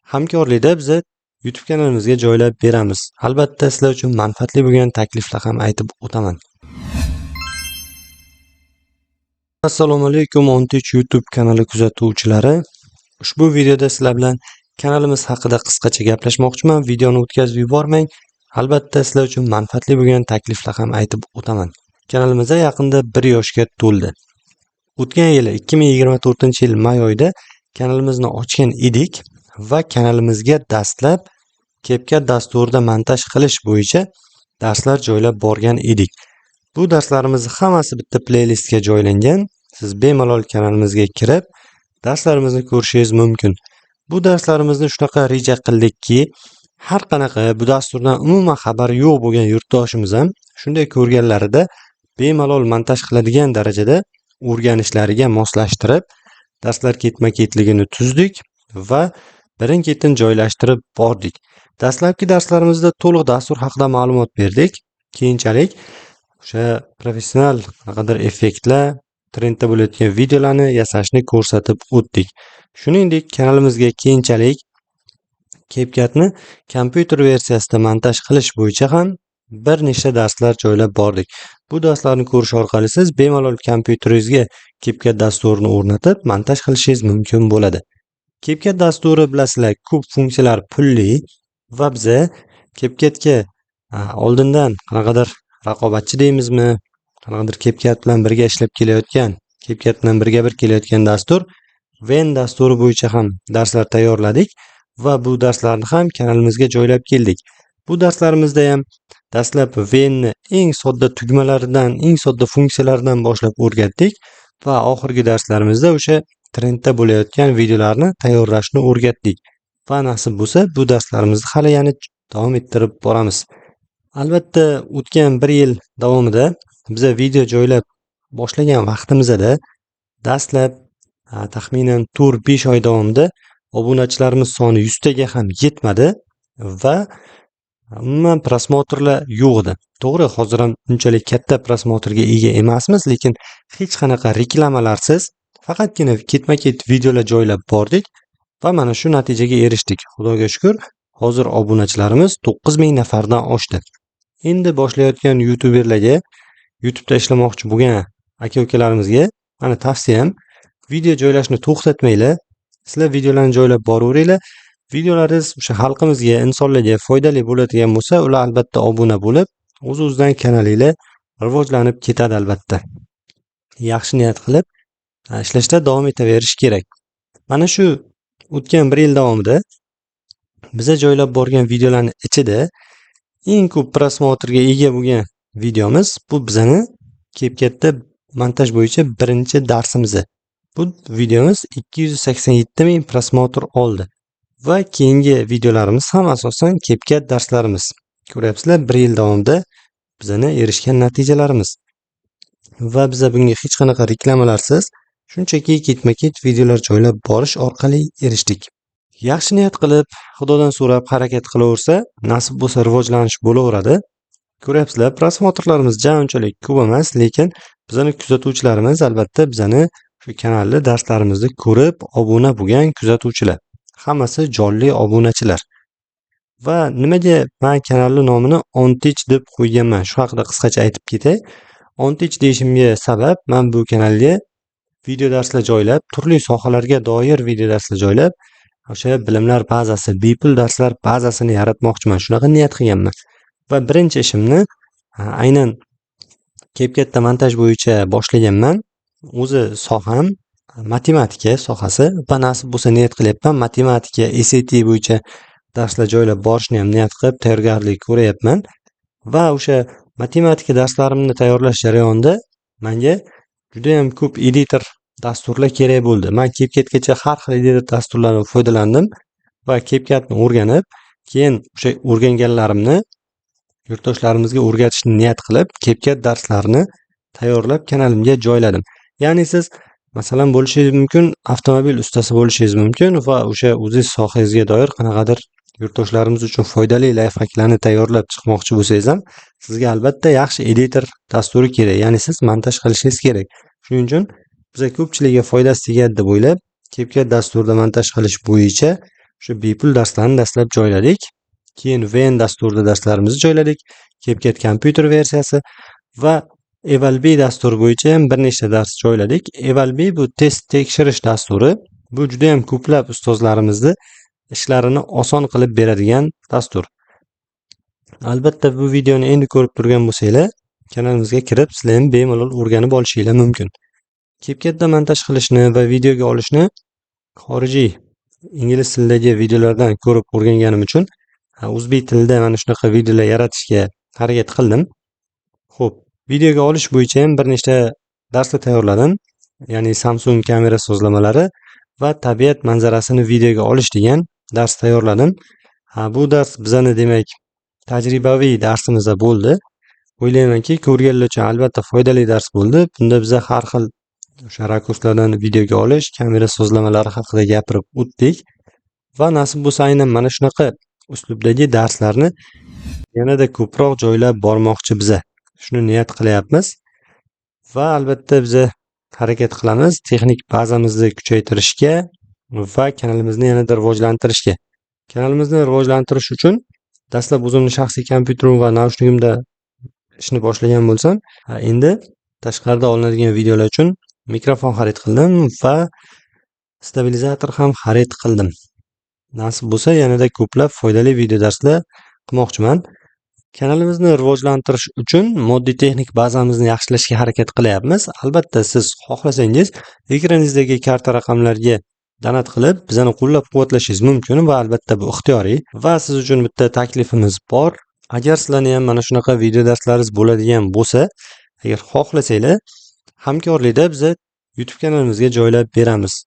hamkorlikda biz YouTube kanalimizga joylab beramiz. Albatta sizlar uchun manfaatli bo'lgan takliflar ham aytib o'taman. Assalomu alaykum 13 YouTube kanali kuzatuvchilari. Ushbu videoda sizlar bilan kanalimiz haqida qisqacha gaplashmoqchiman. Videoni o'tkazib yubormang. Albatta sizlar uchun manfaatli bo'lgan takliflar ham aytib o'taman. Kanalimizda yaqinda 1 yoshga to'ldi. O'tgan yili 2024-yil may oyida kanalimizni ochgan edik va kanalimizga dastlab CapCut dasturida montaj qilish bo'yicha darslar joylab borgan edik. Bu darslarimiz hammasi bitta playlistga joylangan. Siz bemalol kanalimizga kirib darslarimizni ko'rishingiz mumkin. Bu darslarimizni shunaqa reja qildikki, har qanaqa bu dasturdan umuman xabari yo'q bo'lgan yurtdoshimiz ham shunday ko'rganlarida bemalol montaj qiladigan darajada o'rganishlariga moslashtirib darslar ketma-ketligini tuzdik va birin-ketin joylashtirib bordik. Dastlabki darslarimizda to'liq dastur haqida ma'lumot berdik. Keyinchalik o'sha professional qanaqadir effektlar, trendda bo'layotgan videolarni yasashni ko'rsatib o'tdik. Shuningdek, kanalimizga keyinchalik CapCutni kompyuter versiyasida montaj qilish bo'yicha ham bir nechta darslar joylab bordik. Bu darslarni ko'rish orqali siz bemalol kompyuteringizga CapCut dasturini o'rnatib montaj qilishingiz mumkin bo'ladi. CapCut dasturi bilasizlar, ko'p funksiyalar pulli va biz CapCutga oldindan qanaqadir raqobatchi deymizmi, qanaqadir CapCut bilan birga ishlab kelayotgan, CapCut bilan birga-bir kelayotgan dastur Ven dasturi bo'yicha ham darslar tayyorladik va bu darslarni ham kanalimizga joylab keldik. Bu darslarimizda ham dastlab Venni eng sodda tugmalaridan, eng sodda funksiyalaridan boshlab o'rgatdik va oxirgi darslarimizda o'sha trendda bo'layotgan videolarni tayyorlashni o'rgatdik. Va nasib bo'lsa, bu darslarimizni hali yana davom ettirib boramiz. Albatta, o'tgan 1 yil davomida biz video joylab boshlagan vaqtimizda dastlab taxminan 4-5 oy davomida obunachilarimiz soni 100 taga ham yetmadi va umuman prosmotrlar yo'q edi. To'g'ri, hozir ham unchalik katta prosmotrga ega emasmiz, lekin hech qanaqa reklamalarsiz faqatgina ketma-ket videolar joylab bordik va mana shu natijaga erishdik. Xudoga shukr, hozir obunachilarimiz 9000 nafardan oshdi. Endi boshlayotgan youtuberlarga, YouTube'da ishlamoqchi bo'lgan aka-ukalarimizga mana tavsiyam, video joylashni to'xtatmanglar. Sizlar videolarni joylab boraveringlar. Videolaringiz o'sha xalqimizga, insonlarga foydali bo'ladigan bo'lsa, ular albatta obuna bo'lib, o'z-o'zidan kanalinglar rivojlanib ketadi albatta. Yaxshi niyat qilib ishlashda davom etaverish kerak. Mana shu o'tgan 1 yil davomida biz joylab borgan videolarning ichida eng ko'p prosmotrga ega bo'lgan videomiz bu bizning CapCutda montaj bo'yicha birinchi darsimiz. Bu videomiz 287 ming prosmotr oldi. Va keyingi videolarimiz ham asosan CapCut darslarimiz. Ko'ryapsizlar, 1 yil davomida bizning erishgan natijalarimiz. Va biz bunga hech qanaqa reklamalarsiz, shunchaki ketma-ket videolar joylab borish orqali erishdik. Yaxshi niyat qilib, Xudodan so'rab harakat qilaversa, nasib bo'lsa rivojlanish bo'laveradi. Ko'ryapsizlar, prosmotrlarimiz unchalik ko'p emas, lekin bizning kuzatuvchilarimiz albatta bizning shu kanalda darslarimizni ko'rib, obuna bo'lgan kuzatuvchilar. Hammasi jonli obunachilar. Va nimaga men kanalning nomini OnTeach deb qo'yganman? Shu haqida qisqacha aytib ketay. OnTeach deyishimga sabab, men bu kanalga video darslar joylab, turli sohalarga doir video darslar joylab, o'sha bilimlar bazasi, bepul darslar bazasini yaratmoqchiman. Shunaqa niyat qilganman. Va birinchi ishimni aynan CapCutda montaj bo'yicha boshlaganman. O'zi soham matematika sohasi va nasib bo'lsa niyat qilyapman, matematika, SAT bo'yicha darslar joylab borishni ham niyat qilib tayyorgarlik ko'ryapman. Va o'sha matematika darslarimni tayyorlash jarayonida menga juda ham ko'p editor dasturlar kerak bo'ldi. Men CapCutgacha har xil editor dasturlardan foydalandim va CapCutni o'rganib, keyin o'sha o'rganganlarimni yurtdoshlarimizga o'rgatishni niyat qilib, CapCut darslarini tayyorlab kanalimga joyladim. Ya'ni siz masalan bo'lishingiz mumkin, avtomobil ustasi bo'lishingiz mumkin va o'sha o'zingiz sohangizga doir qanaqadir yurtdoshlarimiz uchun foydali layfhaklarni tayyorlab chiqmoqchi bo'lsangiz ham, sizga albatta yaxshi editor dasturi kerak. Ya'ni siz montaj qilishingiz kerak. Shuning uchun biz ko'pchilikga foydasi tegadi deb o'ylab, CapCut dasturida montaj qilish bo'yicha Shu bepul darslarni dastlab joyladik. Keyin VN dasturida darslarimizni joyladik. CapCut kompyuter versiyasi va Evalb dasturi bo'yicha ham bir nechta dars joyladik. Evalb bu test tekshirish dasturi. Bu juda ham ko'plab ustozlarimizni ishlarini oson qilib beradigan dastur. Albatta bu videoni endi ko'rib turgan bo'lsanglar, kanalimizga kirib, sizlar ham bemalol o'rganib olishinglar mumkin. CapCutda montaj qilishni va videoga olishni xorijiy ingliz tilidagi videolardan ko'rib o'rganganim uchun o'zbek tilida mana shunaqa videolar yaratishga harakat qildim. Xo'p, videoga olish bo'yicha ham bir nechta darslar tayyorladim. Ya'ni Samsung kamera sozlamalari va tabiat manzarasini videoga olish degan dars tayyorladim. Bu dars bizani demak tajribaviy darsimizda bo'ldi. O'ylaymanki, ko'rganlar uchun albatta foydali dars bo'ldi. Bunda biz har xil o'sha rakurslardan videoga olish, kamera sozlamalari haqida gapirib o'tdik va nasib bo'lsa aynan mana shunaqa uslubdagi darslarni yanada ko'proq joylab bormoqchi biza. Shuni niyat qilyapmiz va albatta biz harakat qilamiz texnik bazamizni kuchaytirishga va kanalimizni yanada rivojlantirishga. Kanalimizni rivojlantirish uchun dastlab o'zimni shaxsiy kompyuterim va naushnikimda ishni boshlagan bo'lsam, endi tashqarida olinadigan videolar uchun mikrofon xarid qildim va stabilizator ham xarid qildim. Nasib bo'lsa yanada ko'plab foydali video darslar qilmoqchiman. Kanalimizni rivojlantirish uchun moddiy texnik bazamizni yaxshilashga harakat qilyapmiz. Albatta siz xohlasangiz ekraningizdagi karta raqamlarga donat qilib bizani qo'llab-quvvatlashingiz mumkin va albatta bu ixtiyoriy. Va siz uchun bitta taklifimiz bor. Agar sizlarning ham mana shunaqa video darslaringiz bo'ladigan bo'lsa, agar xohlasanglar hamkorlikda biz YouTube kanalimizga joylab beramiz.